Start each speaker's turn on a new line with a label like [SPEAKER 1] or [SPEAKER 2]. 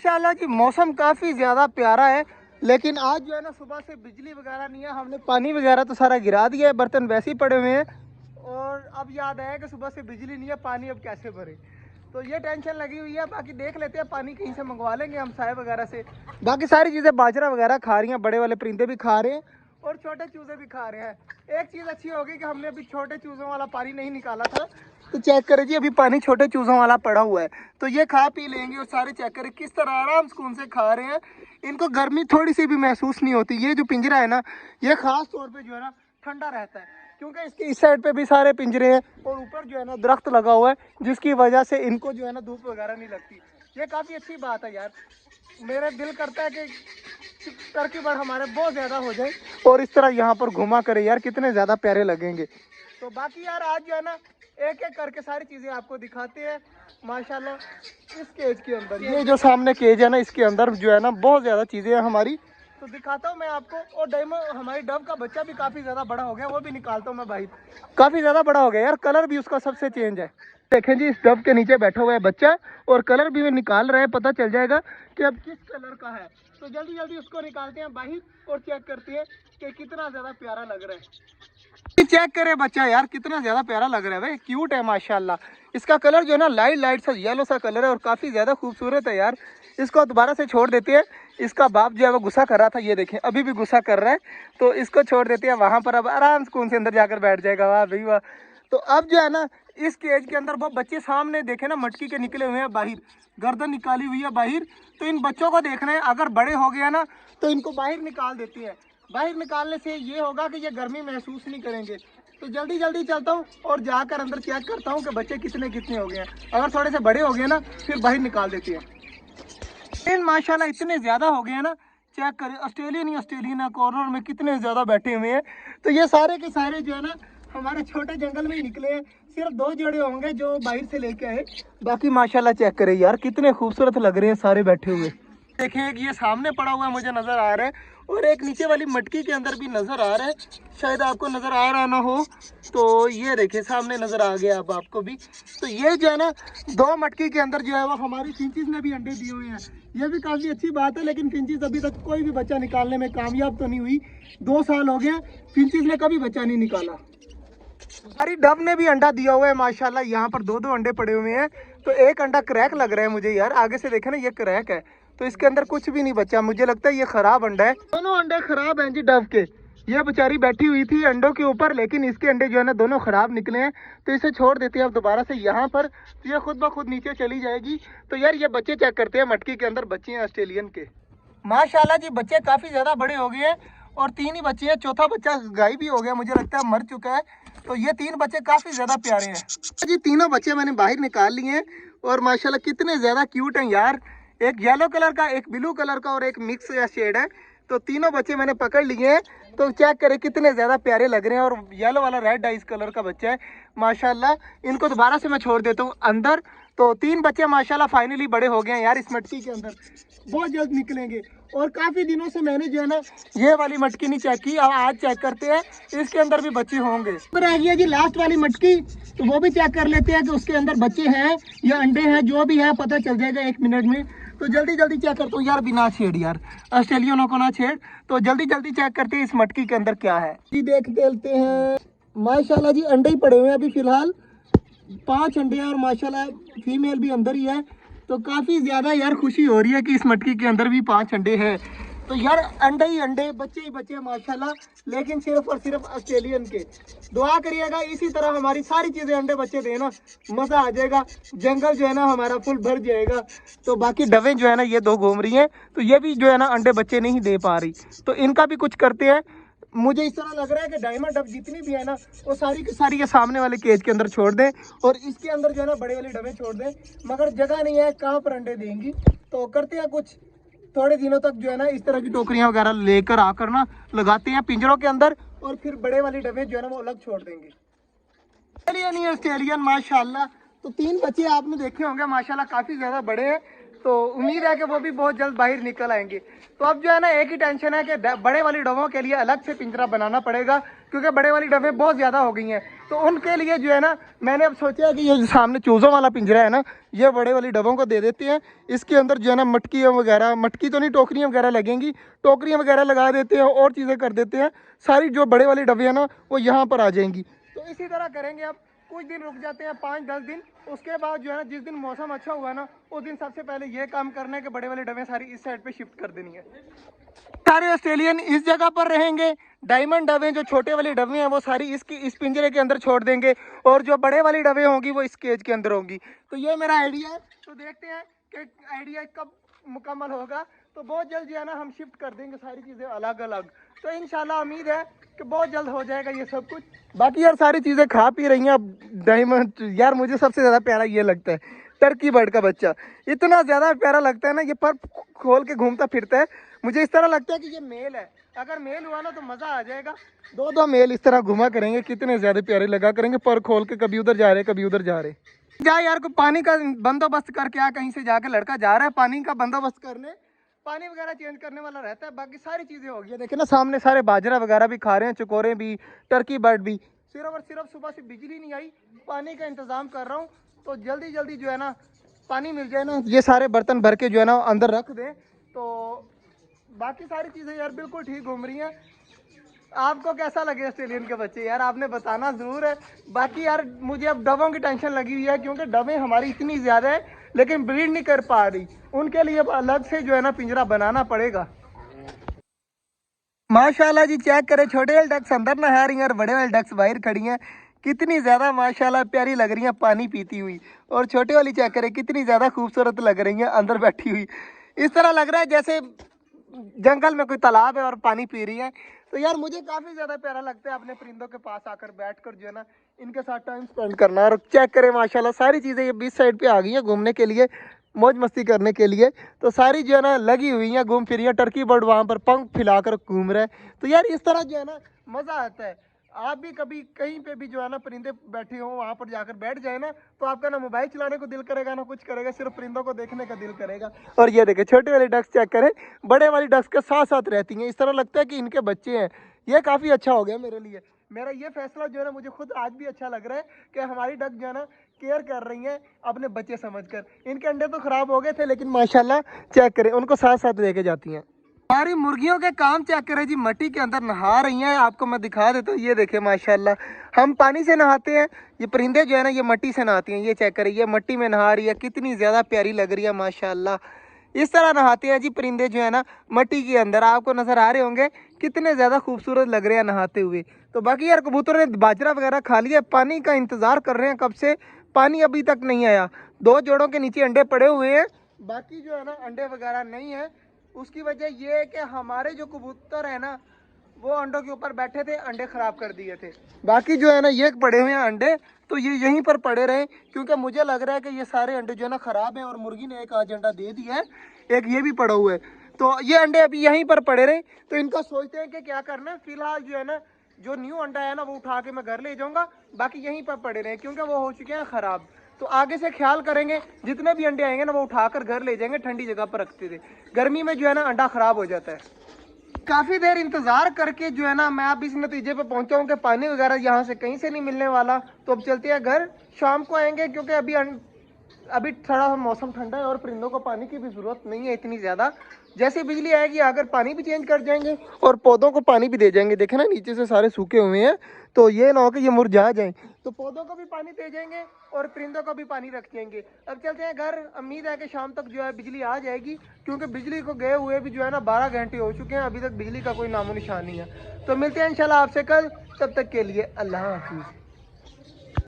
[SPEAKER 1] माशाल्लाह जी मौसम काफ़ी ज़्यादा प्यारा है, लेकिन आज जो है ना सुबह से बिजली वगैरह नहीं है। हमने पानी वगैरह तो सारा गिरा दिया है, बर्तन वैसे ही पड़े हुए हैं। और अब याद आया कि सुबह से बिजली नहीं है, पानी अब कैसे भरे। तो ये टेंशन लगी हुई है। बाकी देख लेते हैं, पानी कहीं से मंगवा लेंगे हम साय वगैरह से। बाकी सारी चीज़ें बाजरा वगैरह खा रही हैं, बड़े वाले परिंदे भी खा रहे हैं और छोटे चूजे भी खा रहे हैं। एक चीज़ अच्छी होगी कि हमने अभी छोटे चूज़ों वाला पानी नहीं निकाला था, तो चेक करें जी, अभी पानी छोटे चूज़ों वाला पड़ा हुआ है। तो ये खा पी लेंगे और सारे चेक करें किस तरह आराम सुकून से खा रहे हैं। इनको गर्मी थोड़ी सी भी महसूस नहीं होती। ये जो पिंजरा है ना, ये खास तौर पे जो है ना ठंडा रहता है, क्योंकि इसके इस साइड पे भी सारे पिंजरे हैं और ऊपर जो है ना दरख्त लगा हुआ है, जिसकी वजह से इनको जो है ना धूप वगैरह नहीं लगती। ये काफ़ी अच्छी बात है यार। मेरा दिल करता है कि टर्की बर्ड हमारे बहुत ज़्यादा हो जाए और इस तरह यहाँ पर घुमा करे यार, कितने ज़्यादा प्यारे लगेंगे। तो बाकी यार आज जो है ना एक एक करके सारी चीज़ें आपको दिखाते हैं माशाल्लाह। इस केज के अंदर, ये जो सामने केज है ना, इसके अंदर जो है ना बहुत ज़्यादा चीज़ें हैं हमारी, तो दिखाता हूँ मैं आपको। और डायमो हमारी डव का बच्चा भी काफ़ी ज़्यादा बड़ा हो गया, वो भी निकालता हूँ मैं बाहर। काफ़ी ज़्यादा बड़ा हो गया यार, कलर भी उसका सबसे चेंज है। देखें जी, इस डव के नीचे बैठा हुआ है बच्चा और कलर भी मैं निकाल रहा है, पता चल जाएगा कि अब किस कलर का है। तो जल्दी जल्दी उसको निकालते हैं बाहर और चेक करते हैं कि कितना ज़्यादा प्यारा लग रहा है। चेक करे बच्चा यार, कितना ज्यादा प्यारा लग रहा है भाई, क्यूट है माशाल्लाह। इसका कलर जो है ना लाइट लाइट सा येलो सा कलर है और काफी ज्यादा खूबसूरत है यार। इसको दोबारा से छोड़ देते हैं। इसका बाप जो है वो गुस्सा कर रहा था, ये देखें अभी भी गुस्सा कर रहा है, तो इसको छोड़ देते हैं वहां पर। अब आराम सुकून से अंदर जाकर बैठ जाएगा। वाह भाई वाह। तो अब जो है ना इस केज के अंदर वो बच्चे सामने देखे ना मटकी के निकले हुए हैं बाहर, गर्दन निकाली हुई है बाहर। तो इन बच्चों को देखना है, अगर बड़े हो गया ना तो इनको बाहर निकाल देती है। बाहर निकालने से ये होगा कि ये गर्मी महसूस नहीं करेंगे। तो जल्दी जल्दी चलता हूँ और जाकर अंदर चेक करता हूँ कि बच्चे कितने कितने हो गए हैं। अगर थोड़े से बड़े हो गए ना फिर बाहर निकाल देते हैं। लेकिन माशाल्लाह इतने ज़्यादा हो गए हैं ना, चेक करें ऑस्ट्रेलियन कॉर्नर में कितने ज़्यादा बैठे हुए हैं। तो ये सारे के सारे जो है ना हमारे छोटे जंगल में ही निकले हैं। सिर्फ 2 जोड़े होंगे जो बाहर से लेके आए, बाकी माशाल्लाह चेक करें यार, कितने खूबसूरत लग रहे हैं सारे बैठे हुए। देखें एक ये सामने पड़ा हुआ मुझे नज़र आ रहा है और एक नीचे वाली मटकी के अंदर भी नज़र आ रहा है, शायद आपको नज़र आ रहा ना हो। तो ये देखिए सामने नज़र आ गया अब आपको भी। तो ये जो है ना 2 मटकी के अंदर जो है वो हमारी फिंचीज ने भी अंडे दिए हुए हैं। ये भी काफ़ी अच्छी बात है, लेकिन फिंचीज अभी तक कोई भी बच्चा निकालने में कामयाब तो नहीं हुई। 2 साल हो गए फिंचीज ने कभी बच्चा नहीं निकाला। हमारी डव ने भी अंडा दिया हुआ है माशाल्लाह। यहाँ पर 2-2 अंडे पड़े हुए हैं। तो एक अंडा क्रैक लग रहा है मुझे यार, आगे से देखे ना ये क्रैक है, तो इसके अंदर कुछ भी नहीं बचा। मुझे लगता है ये खराब अंडा है। दोनों अंडे खराब हैं जी डव के। ये बेचारी बैठी हुई थी अंडों के ऊपर, लेकिन इसके अंडे जो है ना दोनों खराब निकले हैं। तो इसे छोड़ देते हैं अब दोबारा से यहाँ पर, तो ये खुद ब खुद नीचे चली जाएगी। तो यार ये बच्चे चेक करते हैं, मटकी के अंदर बच्चे हैं ऑस्ट्रेलियन के। माशाल्लाह जी बच्चे काफ़ी ज़्यादा बड़े हो गए हैं और 3 ही बच्चे हैं। चौथा बच्चा गायब भी हो गया, मुझे लगता है मर चुका है। तो ये 3 बच्चे काफ़ी ज़्यादा प्यारे हैं जी। तीनों बच्चे मैंने बाहर निकाल लिए हैं और माशाल्लाह कितने ज़्यादा क्यूट हैं यार। एक येलो कलर का, एक ब्लू कलर का और एक मिक्स या शेड है। तो तीनों बच्चे मैंने पकड़ लिए हैं। तो चेक करें कितने ज़्यादा प्यारे लग रहे हैं। और येलो वाला रेड आइस कलर का बच्चा है माशाल्लाह। इनको दोबारा से मैं छोड़ देता हूँ अंदर। तो 3 बच्चे माशाल्लाह फाइनली बड़े हो गए हैं यार इस मटकी के अंदर, बहुत जल्द निकलेंगे। और काफ़ी दिनों से मैंने जो है ना ये वाली मटकी नहीं चेक की, अब आज चेक करते हैं, इसके अंदर भी बच्चे होंगे। फिर आ गया जी लास्ट वाली मटकी, तो वो भी चेक कर लेते हैं कि उसके अंदर बच्चे हैं या अंडे हैं। जो भी है पता चल जाएगा 1 मिनट में। तो जल्दी जल्दी चेक करता हूँ यार, बिना छेड़ यार, ऑस्ट्रेलियनों को ना छेड़। तो जल्दी जल्दी चेक करते हैं इस मटकी के अंदर क्या है जी। देख लेते हैं माशाल्लाह जी, अंडे ही पड़े हुए हैं अभी फिलहाल। 5 अंडे हैं और माशाल्लाह फीमेल भी अंदर ही है। तो काफ़ी ज़्यादा यार खुशी हो रही है कि इस मटकी के अंदर भी 5 अंडे हैं। तो यार अंडे ही अंडे, बच्चे ही बच्चे माशाल्लाह, लेकिन सिर्फ और सिर्फ ऑस्ट्रेलियन के। दुआ करिएगा इसी तरह हमारी सारी चीज़ें अंडे बच्चे देना, मज़ा आ जाएगा। जंगल जो है ना हमारा फुल भर जाएगा। तो बाकी डवें जो है ना ये 2 घूम रही हैं, तो ये भी जो है ना अंडे बच्चे नहीं दे पा रही। तो इनका भी कुछ करते हैं। मुझे इस तरह लग रहा है कि डायमंड डब जितनी भी है ना वो सारी की सारी के सामने वाले केज के अंदर छोड़ दें और इसके अंदर जो है ना बड़े वाले डबे छोड़ दें। मगर जगह नहीं है, कहाँ पर अंडे देंगी। तो करते हैं कुछ, थोड़े दिनों तक जो है ना इस तरह की टोकरियां वगैरह लेकर आकर ना लगाते हैं पिंजरों के अंदर और फिर बड़े वाले डबे जो है ना वो अलग छोड़ देंगे। ऑस्ट्रेलियन ही ऑस्ट्रेलियन माशाल्लाह। तो 3 बच्चे आपने देखे होंगे माशाल्लाह, काफ़ी ज़्यादा बड़े हैं। तो उम्मीद है कि वो भी बहुत जल्द बाहर निकल आएंगे। तो अब जो है ना एक ही टेंशन है कि बड़े वाली डवों के लिए अलग से पिंजरा बनाना पड़ेगा, क्योंकि बड़े वाली डवें बहुत ज़्यादा हो गई हैं। तो उनके लिए जो है ना मैंने अब सोचा कि ये जो सामने चूज़ों वाला पिंजरा है ना, ये बड़े वाली डवों को दे देते हैं। इसके अंदर जो है ना मटकी वगैरह, मटकी तो नहीं, टोकरियाँ वगैरह लगेंगी, टोकरियाँ वगैरह लगा देते हैं और चीज़ें कर देते हैं। सारी जो बड़े वाली डबे हैं ना वो यहाँ पर आ जाएंगी। तो इसी तरह करेंगे। अब कुछ दिन रुक जाते हैं, 5-10 दिन। उसके बाद जो है ना जिस दिन मौसम अच्छा हुआ ना उस दिन सबसे पहले ये काम करना है कि बड़े वाले डबे सारी इस साइड पे शिफ्ट कर देनी है। सारे ऑस्ट्रेलियन इस जगह पर रहेंगे। डायमंड डबे जो छोटे वाली डबे हैं वो सारी इस पिंजरे के अंदर छोड़ देंगे, और जो बड़े वाली डबे होंगी वो इस केज के अंदर होंगी। तो ये मेरा आइडिया है। तो देखते हैं कि आइडिया कब मुकम्मल होगा। तो बहुत जल्द जो है ना हम शिफ्ट कर देंगे सारी चीज़ें अलग अलग। तो इंशाल्लाह उम्मीद है कि बहुत जल्द हो जाएगा ये सब कुछ। बाकी यार सारी चीज़ें खा पी रही हैं। अब डायमंड यार मुझे सबसे ज़्यादा प्यारा ये लगता है, टर्की बर्ड का बच्चा। इतना ज़्यादा प्यारा लगता है ना, ये पर खोल के घूमता फिरता है। मुझे इस तरह लगता है कि ये मेल है। अगर मेल हुआ ना तो मज़ा आ जाएगा। दो दो मेल इस तरह घुमा करेंगे, कितने ज़्यादा प्यारे लगा करेंगे, पर खोल के कभी उधर जा रहे कभी उधर जा रहे। जा यार को पानी का बंदोबस्त करके आ, कहीं से जाके लड़का जा रहा है पानी का बंदोबस्त करने, पानी वगैरह चेंज करने वाला रहता है। बाकी सारी चीज़ें हो गई। देखिए ना सामने सारे बाजरा वगैरह भी खा रहे हैं, चकोरे भी, टर्की बर्ड भी। सिर्फ और सिर्फ सुबह से बिजली नहीं आई, पानी का इंतज़ाम कर रहा हूँ। तो जल्दी जल्दी जो है ना पानी मिल जाए ना, ये सारे बर्तन भर के जो है ना अंदर रख दें। तो बाकी सारी चीज़ें यार बिल्कुल ठीक घूम रही हैं। आपको कैसा लगे ऑस्ट्रेलियन के बच्चे यार, आपने बताना ज़रूर है। बाकी यार मुझे अब डबों की टेंशन लगी हुई है, क्योंकि डबें हमारी इतनी ज़्यादा है लेकिन ब्रीड नहीं कर पा रही। उनके लिए अलग से जो है ना पिंजरा बनाना पड़ेगा। माशाल्लाह जी, चेक करें, छोटे वाले डक्स अंदर नहा रही हैं और बड़े वाले डक्स बाहर खड़ी हैं। कितनी ज़्यादा माशाल्लाह प्यारी लग रही हैं पानी पीती हुई। और छोटे वाली चेक करें कितनी ज़्यादा खूबसूरत लग रही हैं अंदर बैठी हुई। इस तरह लग रहा है जैसे जंगल में कोई तालाब है और पानी पी रही है। तो यार मुझे काफ़ी ज़्यादा प्यारा लगता है अपने परिंदों के पास आकर बैठकर जो है ना इनके साथ टाइम स्पेंड करना। और चेक करें माशाल्लाह सारी चीज़ें ये बीच साइड पे आ गई हैं घूमने के लिए, मौज मस्ती करने के लिए। तो सारी जो है ना लगी हुई हैं, घूम फिर, टर्की बर्ड वहाँ पर पंख फैलाकर घूम रहा है। तो यार इस तरह जो है ना मज़ा आता है। आप भी कभी कहीं पे भी जो है ना परिंदे बैठे हों वहाँ पर जाकर बैठ जाए ना, तो आपका ना मोबाइल चलाने को दिल करेगा ना कुछ करेगा, सिर्फ परिंदों को देखने का दिल करेगा। और ये देखें छोटे वाले डक्स चेक करें, बड़े वाली डक्स के साथ साथ रहती हैं। इस तरह लगता है कि इनके बच्चे हैं। ये काफ़ी अच्छा हो गया मेरे लिए। मेरा ये फैसला जो है ना मुझे खुद आज भी अच्छा लग रहा है कि हमारी डक जो है ना केयर कर रही हैं अपने बच्चे समझकर। इनके अंडे तो ख़राब हो गए थे लेकिन माशाल्लाह चेक करें उनको साथ साथ लेके जाती हैं। हमारी मुर्गियों के काम चेक करें जी, मट्टी के अंदर नहा रही हैं। आपको मैं दिखा देता हूँ, ये देखें माशाल्लाह। हम पानी से नहाते हैं, ये परिंदे जो है ना ये मट्टी से नहाती हैं। ये चेक करें, ये मट्टी में नहा रही है, कितनी ज़्यादा प्यारी लग रही है माशाल्लाह। इस तरह नहाते हैं जी परिंदे जो है ना मट्टी के अंदर। आपको नज़र आ रहे होंगे कितने ज़्यादा खूबसूरत लग रहे हैं नहाते हुए। तो बाकी यार कबूतर ने बाजरा वगैरह खा लिया, पानी का इंतज़ार कर रहे हैं कब से, पानी अभी तक नहीं आया। 2 जोड़ों के नीचे अंडे पड़े हुए हैं, बाकी जो है ना अंडे वगैरह नहीं है। उसकी वजह ये है कि हमारे जो कबूतर है ना वो अंडों के ऊपर बैठे थे, अंडे ख़राब कर दिए थे। बाकी जो है ना ये पड़े हुए हैं अंडे, तो ये यहीं पर पड़े रहे, क्योंकि मुझे लग रहा है कि ये सारे अंडे जो है ना ख़राब हैं और मुर्गी ने एक आज अंडा दे दिया है, एक ये भी पड़ा हुआ है। तो ये अंडे अभी यहीं पर पड़े रहे। तो इनका सोचते हैं कि क्या करना है। फिलहाल जो है ना जो न्यू अंडा है ना वो उठा के मैं घर ले जाऊँगा, बाकी यहीं पर पड़े रहे क्योंकि वो हो चुके हैं ख़राब। तो आगे से ख्याल करेंगे, जितने भी अंडे आएंगे ना वो उठाकर घर ले जाएंगे, ठंडी जगह पर रखते थे। गर्मी में जो है ना अंडा ख़राब हो जाता है। काफ़ी देर इंतज़ार करके जो है ना मैं अब इस नतीजे पे पहुंचा हूँ कि पानी वगैरह यहाँ से कहीं से नहीं मिलने वाला। तो अब चलते हैं घर, शाम को आएंगे, क्योंकि अभी थोड़ा मौसम ठंडा है और परिंदों को पानी की भी ज़रूरत नहीं है इतनी ज़्यादा। जैसे बिजली आएगी अगर पानी भी चेंज कर जाएंगे और पौधों को पानी भी दे जाएंगे। देखे ना नीचे से सारे सूखे हुए हैं, तो ये ना हो कि ये मुरझा जाएं। तो पौधों को भी पानी दे जाएंगे और परिंदों को भी पानी रख देंगे। अब चलते हैं घर, उम्मीद है कि शाम तक जो है बिजली आ जाएगी, क्योंकि बिजली को गए हुए भी जो है ना 12 घंटे हो चुके हैं, अभी तक बिजली का कोई नामो निशान नहीं है। तो मिलते हैं इंशाल्लाह आपसे कल, तब तक के लिए अल्लाह हाफिज़।